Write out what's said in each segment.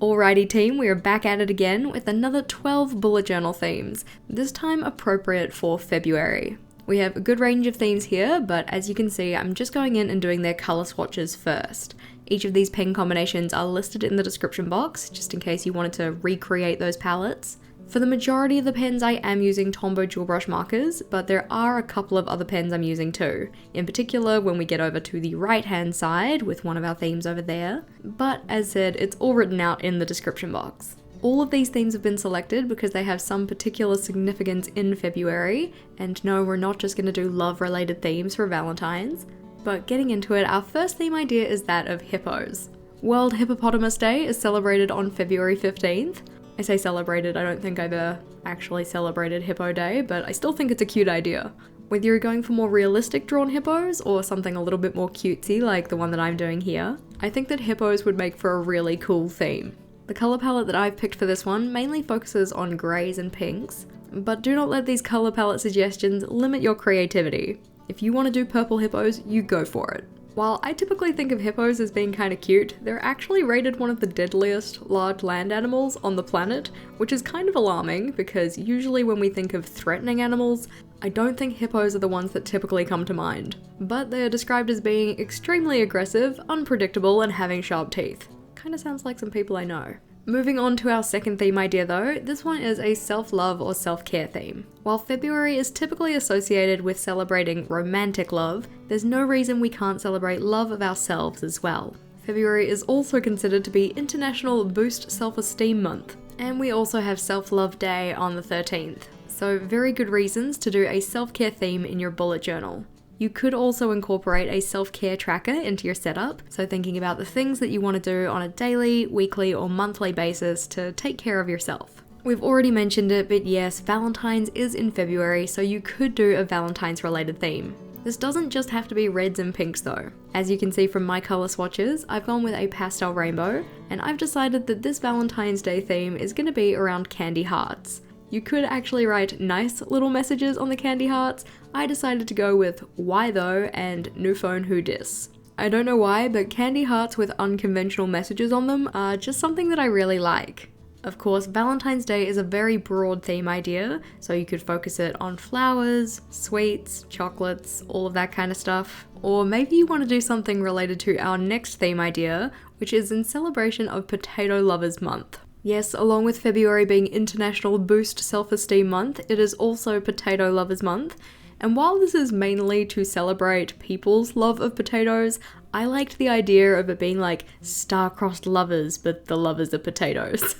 Alrighty team, we are back at it again with another 12 bullet journal themes, this time appropriate for February. We have a good range of themes here, but as you can see, I'm just going in and doing their colour swatches first. Each of these pen combinations are listed in the description box, just in case you wanted to recreate those palettes. For the majority of the pens I am using Tombow dual brush markers, but there are a couple of other pens I'm using too, in particular when we get over to the right hand side with one of our themes over there, but as said, it's all written out in the description box. All of these themes have been selected because they have some particular significance in February, and no, we're not just going to do love related themes for Valentine's. But getting into it, our first theme idea is that of hippos. World Hippopotamus Day is celebrated on February 15th. I say celebrated, I don't think I've actually celebrated Hippo Day, but I still think it's a cute idea. Whether you're going for more realistic drawn hippos or something a little bit more cutesy like the one that I'm doing here, I think that hippos would make for a really cool theme. The colour palette that I've picked for this one mainly focuses on greys and pinks, but do not let these colour palette suggestions limit your creativity. If you want to do purple hippos, you go for it. While I typically think of hippos as being kinda cute, they're actually rated one of the deadliest large land animals on the planet, which is kind of alarming because usually when we think of threatening animals, I don't think hippos are the ones that typically come to mind. But they are described as being extremely aggressive, unpredictable, and having sharp teeth. Kinda sounds like some people I know. Moving on to our second theme idea though, this one is a self-love or self-care theme. While February is typically associated with celebrating romantic love, there's no reason we can't celebrate love of ourselves as well. February is also considered to be International Boost Self-Esteem Month, and we also have Self-Love Day on the 13th. So very good reasons to do a self-care theme in your bullet journal. You could also incorporate a self-care tracker into your setup, so thinking about the things that you want to do on a daily, weekly, or monthly basis to take care of yourself. We've already mentioned it, but yes, Valentine's is in February, so you could do a Valentine's related theme. This doesn't just have to be reds and pinks though. As you can see from my colour swatches, I've gone with a pastel rainbow, and I've decided that this Valentine's Day theme is going to be around candy hearts. You could actually write nice little messages on the candy hearts. I decided to go with why though and new phone who dis. I don't know why, but candy hearts with unconventional messages on them are just something that I really like. Of course, Valentine's Day is a very broad theme idea, so you could focus it on flowers, sweets, chocolates, all of that kind of stuff. Or maybe you want to do something related to our next theme idea, which is in celebration of Potato Lovers Month. Yes, along with February being International Boost Self-Esteem Month, it is also Potato Lovers Month. And while this is mainly to celebrate people's love of potatoes, I liked the idea of it being like star-crossed lovers, but the lovers are potatoes.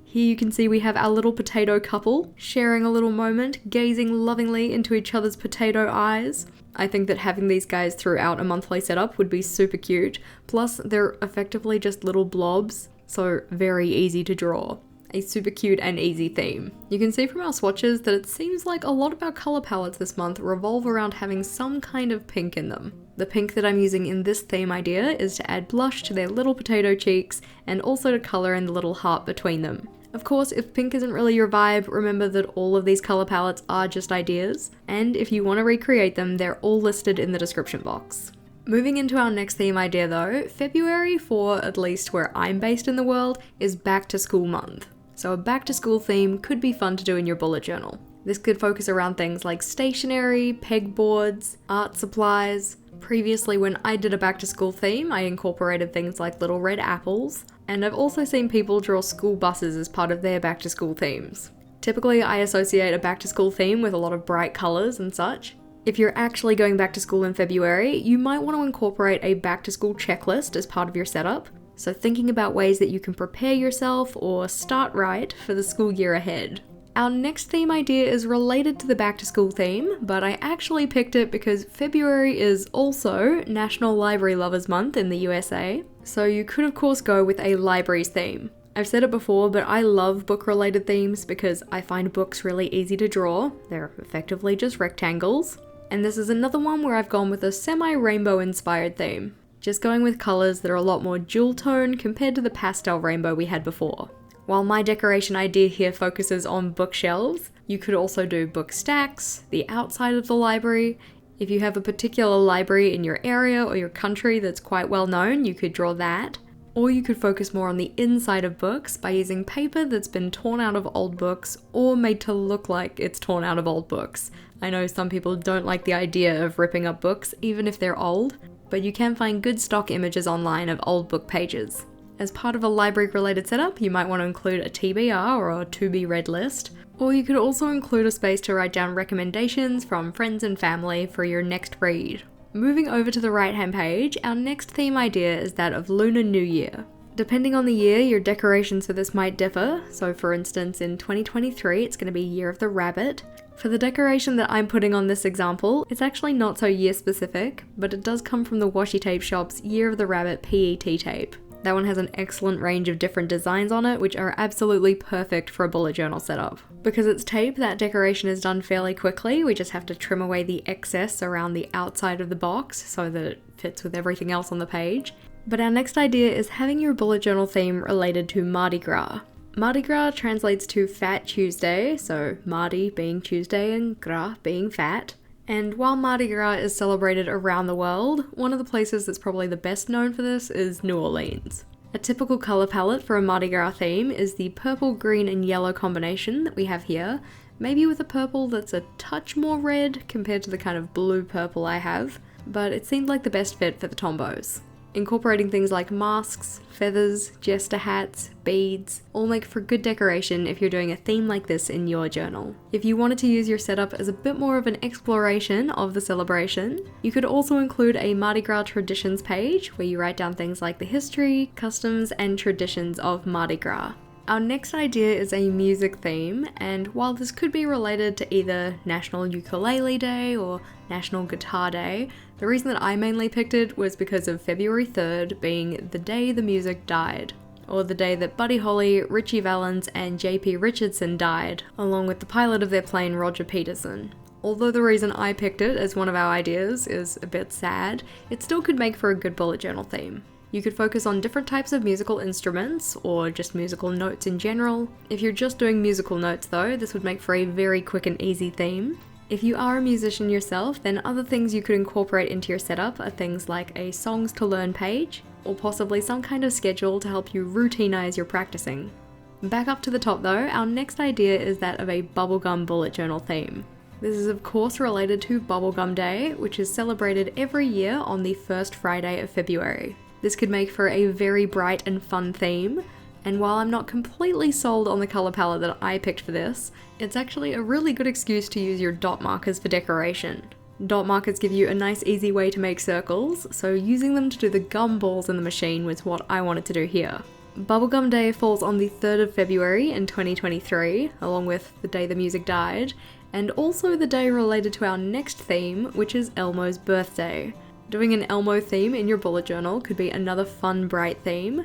Here you can see we have our little potato couple sharing a little moment, gazing lovingly into each other's potato eyes. I think that having these guys throughout a monthly setup would be super cute. Plus, they're effectively just little blobs. So very easy to draw. A super cute and easy theme. You can see from our swatches that it seems like a lot of our colour palettes this month revolve around having some kind of pink in them. The pink that I'm using in this theme idea is to add blush to their little potato cheeks and also to colour in the little heart between them. Of course, if pink isn't really your vibe, remember that all of these colour palettes are just ideas, and if you want to recreate them, they're all listed in the description box. Moving into our next theme idea though, February, for at least where I'm based in the world, is back to school month. So a back to school theme could be fun to do in your bullet journal. This could focus around things like stationery, pegboards, art supplies. Previously when I did a back to school theme, I incorporated things like little red apples, and I've also seen people draw school buses as part of their back to school themes. Typically I associate a back to school theme with a lot of bright colours and such. If you're actually going back to school in February, you might want to incorporate a back to school checklist as part of your setup. So thinking about ways that you can prepare yourself or start right for the school year ahead. Our next theme idea is related to the back to school theme, but I actually picked it because February is also National Library Lovers Month in the USA. So you could of course go with a libraries theme. I've said it before, but I love book-related themes because I find books really easy to draw. They're effectively just rectangles. And this is another one where I've gone with a semi-rainbow inspired theme. Just going with colours that are a lot more jewel tone compared to the pastel rainbow we had before. While my decoration idea here focuses on bookshelves, you could also do book stacks, the outside of the library. If you have a particular library in your area or your country that's quite well known, you could draw that. Or you could focus more on the inside of books by using paper that's been torn out of old books or made to look like it's torn out of old books. I know some people don't like the idea of ripping up books even if they're old, but you can find good stock images online of old book pages. As part of a library-related setup, you might want to include a TBR or a to-be-read list, or you could also include a space to write down recommendations from friends and family for your next read. Moving over to the right-hand page, our next theme idea is that of Lunar New Year. Depending on the year, your decorations for this might differ, so for instance in 2023 it's going to be Year of the Rabbit. For the decoration that I'm putting on this example, it's actually not so year specific, but it does come from the washi tape shop's Year of the Rabbit PET tape. That one has an excellent range of different designs on it, which are absolutely perfect for a bullet journal setup. Because it's tape, that decoration is done fairly quickly. We just have to trim away the excess around the outside of the box so that it fits with everything else on the page. But our next idea is having your bullet journal theme related to Mardi Gras. Mardi Gras translates to Fat Tuesday, so Mardi being Tuesday and Gras being fat. And while Mardi Gras is celebrated around the world, one of the places that's probably the best known for this is New Orleans. A typical colour palette for a Mardi Gras theme is the purple, green and yellow combination that we have here, maybe with a purple that's a touch more red compared to the kind of blue purple I have, but it seemed like the best fit for the tombos. Incorporating things like masks, feathers, jester hats, beads, all make for good decoration if you're doing a theme like this in your journal. If you wanted to use your setup as a bit more of an exploration of the celebration, you could also include a Mardi Gras traditions page where you write down things like the history, customs, and traditions of Mardi Gras. Our next idea is a music theme, and while this could be related to either National Ukulele Day or National Guitar Day, the reason that I mainly picked it was because of February 3rd being the day the music died, or the day that Buddy Holly, Richie Valens, and JP Richardson died, along with the pilot of their plane Roger Peterson. Although the reason I picked it as one of our ideas is a bit sad, it still could make for a good bullet journal theme. You could focus on different types of musical instruments, or just musical notes in general. If you're just doing musical notes though, this would make for a very quick and easy theme. If you are a musician yourself, then other things you could incorporate into your setup are things like a songs to learn page, or possibly some kind of schedule to help you routinize your practicing. Back up to the top though, our next idea is that of a bubblegum bullet journal theme. This is of course related to Bubblegum Day, which is celebrated every year on the first Friday of February. This could make for a very bright and fun theme, and while I'm not completely sold on the colour palette that I picked for this, it's actually a really good excuse to use your dot markers for decoration. Dot markers give you a nice easy way to make circles, so using them to do the gum balls in the machine was what I wanted to do here. Bubblegum Day falls on the 3rd of February in 2023, along with the day the music died, and also the day related to our next theme, which is Elmo's birthday. Doing an Elmo theme in your bullet journal could be another fun, bright theme,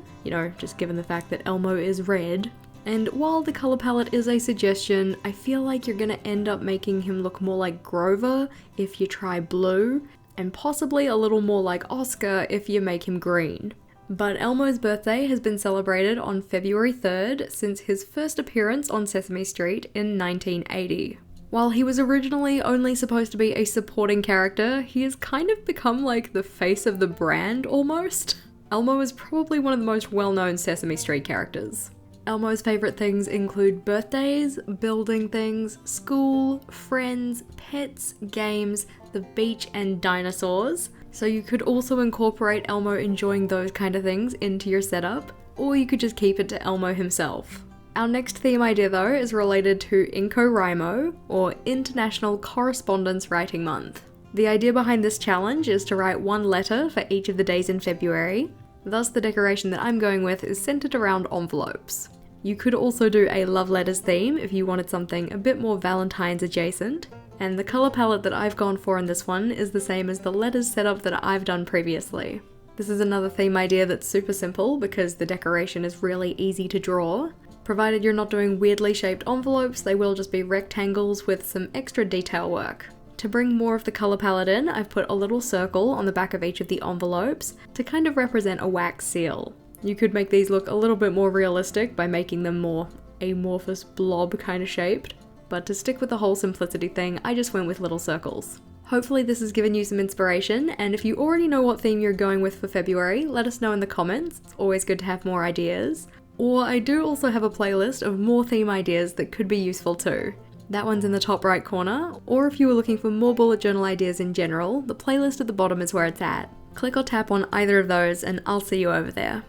just given the fact that Elmo is red. And while the colour palette is a suggestion, I feel like you're gonna end up making him look more like Grover if you try blue, and possibly a little more like Oscar if you make him green. But Elmo's birthday has been celebrated on February 3rd since his first appearance on Sesame Street in 1980. While he was originally only supposed to be a supporting character, he has kind of become like the face of the brand almost. Elmo is probably one of the most well-known Sesame Street characters. Elmo's favourite things include birthdays, building things, school, friends, pets, games, the beach, and dinosaurs. So you could also incorporate Elmo enjoying those kind of things into your setup, or you could just keep it to Elmo himself. Our next theme idea though is related to InCoWriMo, or International Correspondence Writing Month. The idea behind this challenge is to write one letter for each of the days in February, thus the decoration that I'm going with is centered around envelopes. You could also do a love letters theme if you wanted something a bit more Valentine's adjacent, and the colour palette that I've gone for in this one is the same as the letters setup that I've done previously. This is another theme idea that's super simple because the decoration is really easy to draw. Provided you're not doing weirdly shaped envelopes, they will just be rectangles with some extra detail work. To bring more of the colour palette in, I've put a little circle on the back of each of the envelopes to kind of represent a wax seal. You could make these look a little bit more realistic by making them more amorphous blob kind of shaped, but to stick with the whole simplicity thing, I just went with little circles. Hopefully this has given you some inspiration, and if you already know what theme you're going with for February, let us know in the comments. It's always good to have more ideas. Or I do also have a playlist of more theme ideas that could be useful too. That one's in the top right corner, or if you were looking for more bullet journal ideas in general, the playlist at the bottom is where it's at. Click or tap on either of those and I'll see you over there.